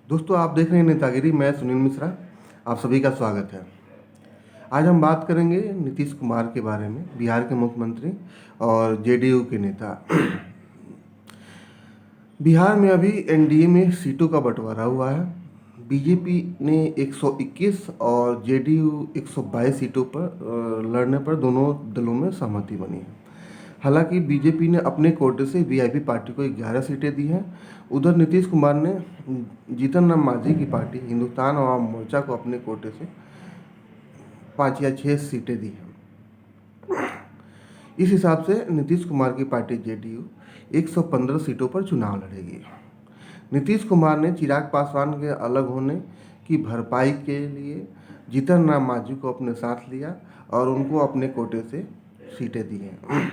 दोस्तों, आप देख रहे हैं नेतागिरी। मैं सुनील मिश्रा, आप सभी का स्वागत है। आज हम बात करेंगे नीतीश कुमार के बारे में, बिहार के मुख्यमंत्री और जेडीयू के नेता। बिहार में अभी एनडीए में सीटों का बंटवारा हुआ है। बीजेपी ने 121 और जेडीयू 122 सीटों पर लड़ने पर दोनों दलों में सहमति बनी है। हालांकि बीजेपी ने अपने कोटे से वीआईपी पार्टी को 11 सीटें दी हैं। उधर नीतीश कुमार ने जीतन राम मांझी की पार्टी हिंदुस्तान अवाम मोर्चा को अपने कोटे से 5 या 6 सीटें दी हैं। इस हिसाब से नीतीश कुमार की पार्टी जेडीयू 115 सीटों पर चुनाव लड़ेगी। नीतीश कुमार ने चिराग पासवान के अलग होने की भरपाई के लिए जीतन राम मांझी को अपने साथ लिया और उनको अपने कोटे से सीटें दी हैं।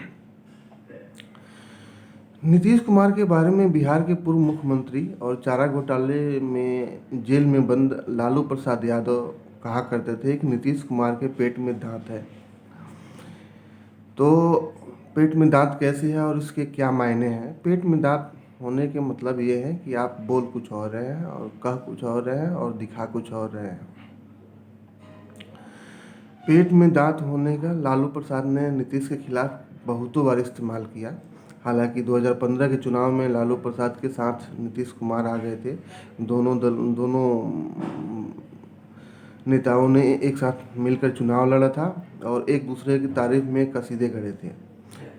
नीतीश कुमार के बारे में बिहार के पूर्व मुख्यमंत्री और चारा घोटाले में जेल में बंद लालू प्रसाद यादव कहा करते थे कि नीतीश कुमार के पेट में दांत है। तो पेट में दांत कैसे है और इसके क्या मायने हैं? पेट में दांत होने के मतलब ये है कि आप बोल कुछ और रहे हैं और कह कुछ और रहे हैं और दिखा कुछ और रहे हैं। पेट में दांत होने का लालू प्रसाद ने नीतीश के खिलाफ बहुतों बार इस्तेमाल किया। हालांकि 2015 के चुनाव में लालू प्रसाद के साथ नीतीश कुमार आ गए थे। दोनों नेताओं ने एक साथ मिलकर चुनाव लड़ा था और एक दूसरे की तारीफ में कसीदे गढ़े थे।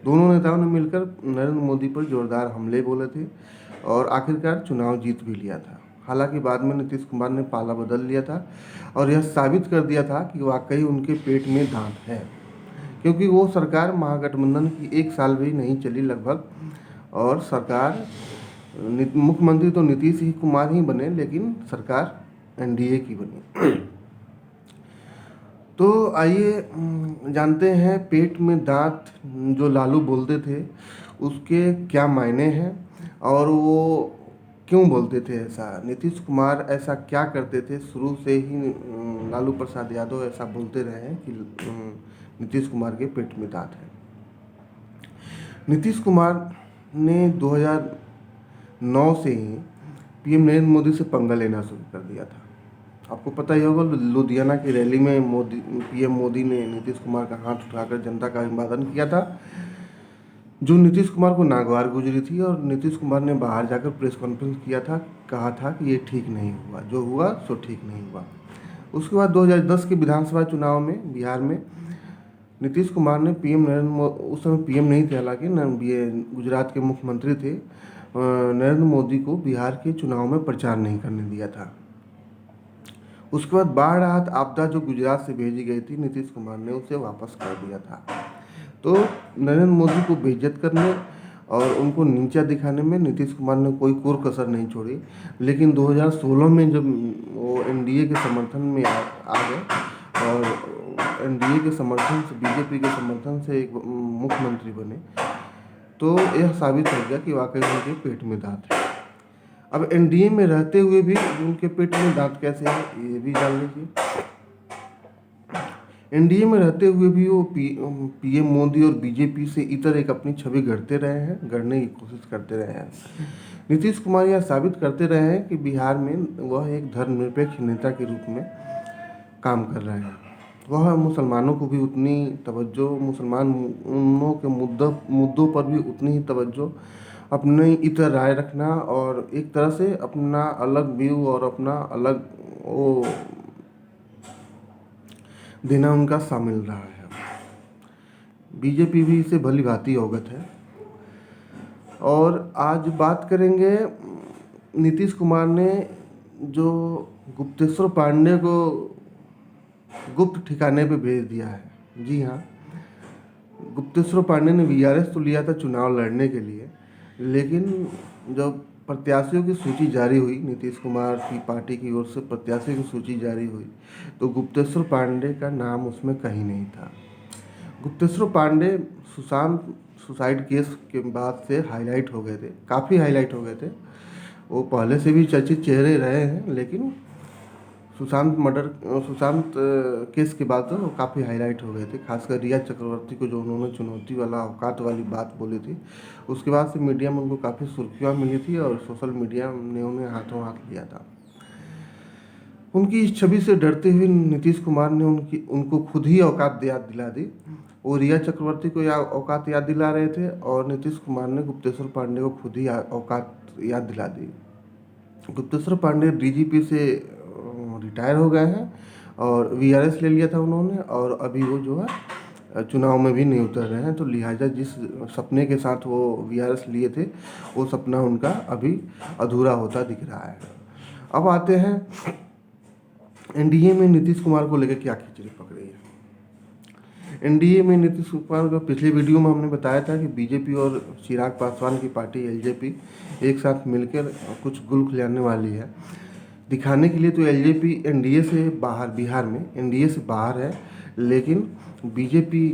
दोनों नेताओं ने मिलकर नरेंद्र मोदी पर जोरदार हमले बोले थे और आखिरकार चुनाव जीत भी लिया था। हालांकि बाद में नीतीश कुमार ने पाला बदल लिया था और यह साबित कर दिया था कि वाकई उनके पेट में दांत है, क्योंकि वो सरकार महागठबंधन की 1 साल भी नहीं चली लगभग, और सरकार मुख्यमंत्री तो नीतीश ही कुमार ही बने, लेकिन सरकार एनडीए की बनी। तो आइए जानते हैं पेट में दांत जो लालू बोलते थे उसके क्या मायने हैं और वो क्यों बोलते थे ऐसा। नीतीश कुमार ऐसा क्या करते थे? शुरू से ही लालू प्रसाद यादव ऐसा बोलते रहे हैं कि नीतीश कुमार के पेट में दांत है। नीतीश कुमार ने 2009 से ही पीएम नरेंद्र मोदी से पंगा लेना शुरू कर दिया था। आपको पता ही होगा, लुधियाना की रैली में पीएम मोदी ने नीतीश कुमार का हाथ उठाकर जनता का अभिवादन किया था, जो नीतीश कुमार को नागवार गुजरी थी। और नीतीश कुमार ने बाहर जाकर प्रेस कॉन्फ्रेंस किया था, कहा था कि ये ठीक नहीं हुआ, जो हुआ सो ठीक नहीं हुआ। उसके बाद 2010 के विधानसभा चुनाव में बिहार में नीतीश कुमार ने उस समय पीएम नहीं थे, हालांकि ये गुजरात के मुख्यमंत्री थे, नरेंद्र मोदी को बिहार के चुनाव में प्रचार नहीं करने दिया था। उसके बाद बाढ़ राहत आपदा जो गुजरात से भेजी गई थी, नीतीश कुमार ने उसे वापस कर दिया था। तो नरेंद्र मोदी को बेइज्जत करने और उनको नीचा दिखाने में नीतीश कुमार ने कोई कोर कसर नहीं छोड़ी। लेकिन 2016 में जब वो एनडीए के समर्थन में आ गए और एनडीए के समर्थन से, बीजेपी के समर्थन से एक मुख्यमंत्री बने, तो यह साबित हो गया कि वाकई उनके पेट में दांत है। अब एनडीए में रहते हुए भी उनके पेट में दांत कैसे है, ये भी जान लीजिए। एनडीए में रहते हुए भी वो पीएम मोदी और बीजेपी से इतर एक अपनी छवि गढ़ने की कोशिश करते रहे हैं। नीतीश कुमार यह साबित करते रहे हैं कि बिहार में वह एक धर्मनिरपेक्ष नेता के रूप में काम कर रहे हैं। वह मुसलमानों को भी उतनी तवज्जो, मुसलमानों के मुद्दों पर भी उतनी ही तवज्जो, अपनी इतर राय रखना और एक तरह से अपना अलग व्यू और अपना अलग वो देना उनका शामिल रहा है। बीजेपी भी इसे भली भांति अवगत है। और आज बात करेंगे, नीतीश कुमार ने जो गुप्तेश्वर पांडे को गुप्त ठिकाने पे भेज दिया है। जी हाँ, गुप्तेश्वर पांडे ने वीआरएस तो लिया था चुनाव लड़ने के लिए, लेकिन जब प्रत्याशियों की सूची जारी हुई, नीतीश कुमार की पार्टी की ओर से प्रत्याशियों की सूची जारी हुई, तो गुप्तेश्वर पांडे का नाम उसमें कहीं नहीं था। गुप्तेश्वर पांडे सुसाइड केस के बाद से हाईलाइट हो गए थे, काफ़ी हाईलाइट हो गए थे। वो पहले से भी चर्चित चेहरे रहे हैं, लेकिन सुशांत केस के बाद तो वो काफ़ी हाईलाइट हो गए थे। खासकर रिया चक्रवर्ती को जो उन्होंने चुनौती वाला औकात वाली बात बोली थी, उसके बाद से मीडिया में उनको काफ़ी सुर्खियाँ मिली थी और सोशल मीडिया ने उन्हें हाथों हाथ लिया था। उनकी इस छवि से डरते हुए नीतीश कुमार ने उनको खुद ही औकात याद दिला दी। वो रिया चक्रवर्ती को औकात याद दिला रहे थे और नीतीश कुमार ने गुप्तेश्वर पांडे को खुद ही औकात याद दिला दी। गुप्तेश्वर पांडे डीजीपी से रिटायर हो गए हैं और वीआरएस ले लिया था उन्होंने, और अभी वो जो है चुनाव में भी नहीं उतर रहे हैं। तो लिहाजा जिस सपने के साथ वो वीआरएस लिए थे, वो सपना उनका अभी अधूरा होता दिख रहा है। अब आते हैं एनडीए में नीतीश कुमार को लेकर क्या खिचड़ी पक रही है। एनडीए में नीतीश कुमार का पिछले वीडियो में हमने बताया था कि बीजेपी और चिराग पासवान की पार्टी एलजेपी एक साथ मिलकर कुछ गुल खिलाने वाली है। दिखाने के लिए तो एलजेपी एनडीए से बाहर, बिहार में एनडीए से बाहर है, लेकिन बीजेपी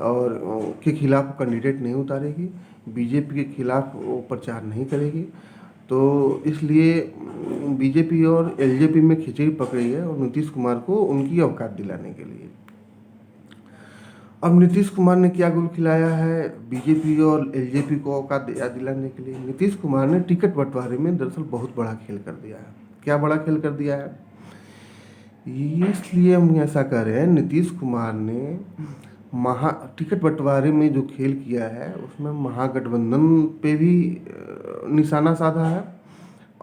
और के खिलाफ कैंडिडेट नहीं उतारेगी, बीजेपी के खिलाफ वो प्रचार नहीं करेगी। तो इसलिए बीजेपी और एलजेपी में खिचड़ी पक रही है और नीतीश कुमार को उनकी औकात दिलाने के लिए। अब नीतीश कुमार ने क्या गुल खिलाया है बीजेपी और एलजेपी को औकात याद दिलाने के लिए? नीतीश कुमार ने टिकट बंटवारे में दरअसल बहुत बड़ा खेल कर दिया है। क्या बड़ा खेल कर दिया है? इसलिए हम ऐसा कर रहे हैं, नीतीश कुमार ने टिकट बंटवारे में जो खेल किया है उसमें महागठबंधन पे भी निशाना साधा है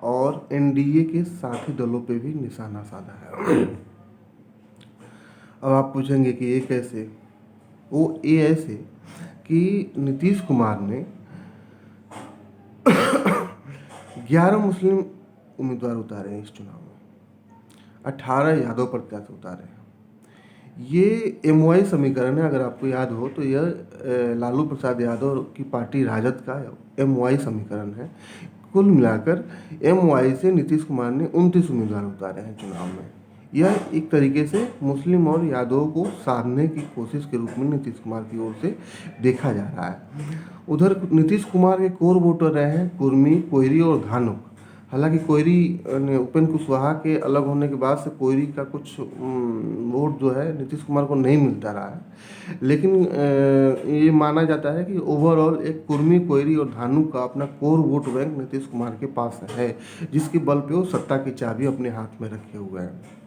और एनडीए के साथी दलों पे भी निशाना साधा है। अब आप पूछेंगे कि ये कैसे? वो ये ऐसे कि नीतीश कुमार ने 11 मुस्लिम उम्मीदवार उतारे हैं इस चुनाव में, 18 यादव प्रत्याशी उतारे हैं। ये एमवाई समीकरण है, अगर आपको याद हो तो यह लालू प्रसाद यादव की पार्टी राजद का एमवाई समीकरण है। कुल मिलाकर एमवाई से नीतीश कुमार ने 29 उम्मीदवार उतारे हैं चुनाव में। यह एक तरीके से मुस्लिम और यादवों को साधने की कोशिश के रूप में नीतीश कुमार की ओर से देखा जा रहा है। उधर नीतीश कुमार के कोर वोटर रहे हैं कुर्मी, कोयरी और धानुक। हालांकि कोयरी ने उपेंद्र कुशवाहा के अलग होने के बाद से कोयरी का कुछ वोट जो है नीतीश कुमार को नहीं मिलता रहा है, लेकिन ये माना जाता है कि ओवरऑल एक कुर्मी, कोयरी और धानुक का अपना core vote bank Nitish Kumar के पास है, जिसके बल पे वो सत्ता की चाबी अपने हाथ में रखे हुए हैं।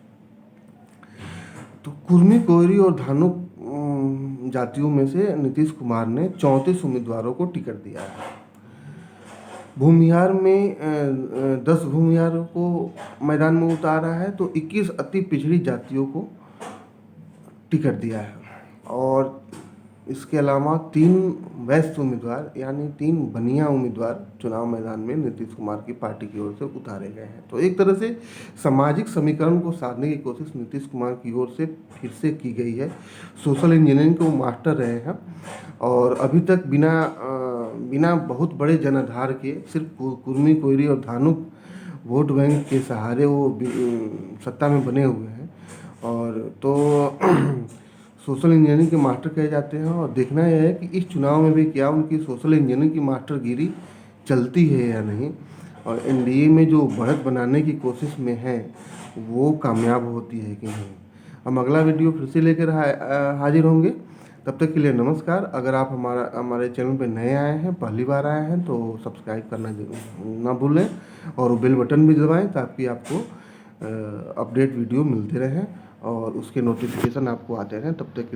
तो कुर्मी, कोयरी और धानुक जातियों में से नीतीश कुमार ने 34 उम्मीदवारों को टिकट दिया है। भूमिहार में 10 भूमिहारों को मैदान में उतारा है, तो 21 अति पिछड़ी जातियों को टिकट दिया है। और इसके अलावा 3 वैश्य उम्मीदवार यानी 3 बनिया उम्मीदवार चुनाव मैदान में नीतीश कुमार की पार्टी की ओर से उतारे गए हैं। तो एक तरह से सामाजिक समीकरण को साधने की कोशिश नीतीश कुमार की ओर से फिर से की गई है। सोशल इंजीनियरिंग के वो मास्टर रहे हैं और अभी तक बिना बहुत बड़े जनाधार के सिर्फ कुर्मी, कोयरी और धानुक वोट बैंक के सहारे वो सत्ता में बने हुए हैं। और तो सोशल इंजीनियरिंग के मास्टर कहे जाते हैं, और देखना यह है कि इस चुनाव में भी क्या उनकी सोशल इंजीनियरिंग की मास्टरगिरी चलती है या नहीं, और एनडीए में जो बढ़त बनाने की कोशिश में है वो कामयाब होती है कि नहीं। हम अगला वीडियो फिर से लेकर हाजिर होंगे। तब तक के लिए नमस्कार। अगर आप हमारे चैनल पर नए आए हैं, पहली बार आए हैं, तो सब्सक्राइब करना ना भूलें और बेल बटन भी दबाएं ताकि आपको अपडेट वीडियो मिलते रहें और उसके नोटिफिकेशन आपको आते रहें। तब तक